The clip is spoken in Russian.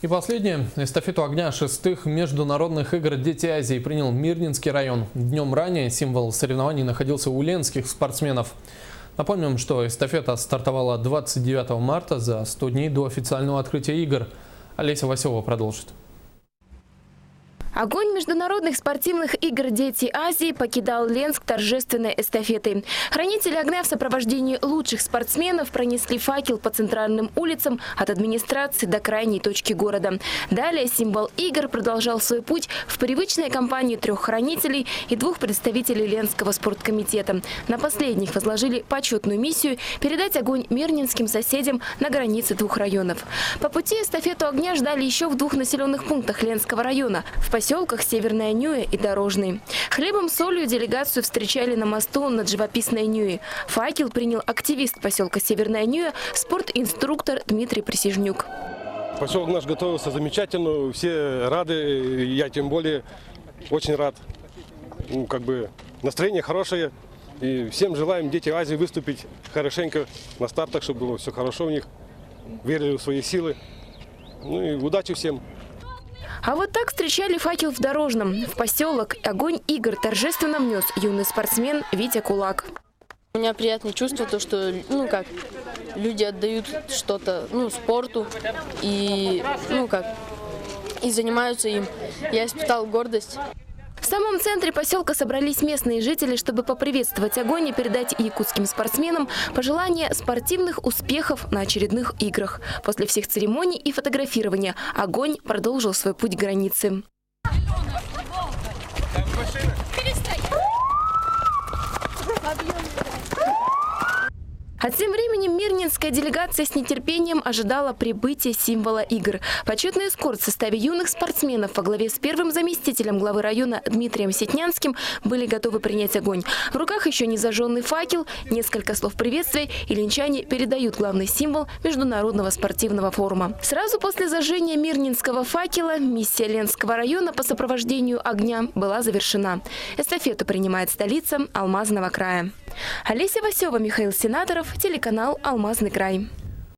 И последнее. Эстафету огня шестых международных игр «Дети Азии» принял Мирнинский район. Днем ранее символ соревнований находился у ленских спортсменов. Напомним, что эстафета стартовала 29 марта, за 100 дней до официального открытия игр. Олеся Василова продолжит. Огонь международных спортивных игр «Дети Азии» покидал Ленск торжественной эстафетой. Хранители огня в сопровождении лучших спортсменов пронесли факел по центральным улицам от администрации до крайней точки города. Далее символ игр продолжал свой путь в привычной компании 3 хранителей и 2 представителей Ленского спорткомитета. На последних возложили почетную миссию передать огонь мирнинским соседям на границе 2 районов. По пути эстафету огня ждали еще в 2 населенных пунктах Ленского района – в поселках Северная Нюя и Дорожный. Хлебом, солью делегацию встречали на мосту над живописной Нюей. Факел принял активист поселка Северная Нюя, спортинструктор Дмитрий Присяжнюк. Поселок наш готовился замечательно, все рады, я тем более очень рад. Настроение хорошее. И всем желаем Дети Азии выступить хорошенько на стартах, чтобы было все хорошо у них, верили в свои силы. Ну и удачи всем. А вот так встречали факел в Дорожном. В поселок огонь игр торжественно внес юный спортсмен Витя Кулак. У меня приятное чувство, то, что люди отдают что-то спорту и занимаются им. Я испытал гордость. В самом центре поселка собрались местные жители, чтобы поприветствовать огонь и передать якутским спортсменам пожелания спортивных успехов на очередных играх. После всех церемоний и фотографирования огонь продолжил свой путь к границе. А тем временем мирнинская делегация с нетерпением ожидала прибытия символа игр. Почетный эскорт в составе юных спортсменов во главе с первым заместителем главы района Дмитрием Сетнянским были готовы принять огонь. В руках еще не зажженный факел, несколько слов приветствия, и ленчане передают главный символ международного спортивного форума. Сразу после зажжения мирнинского факела миссия Ленского района по сопровождению огня была завершена. Эстафету принимает столица Алмазного края. Олеся Василова, Михаил Сенаторов, телеканал «Алмазный край».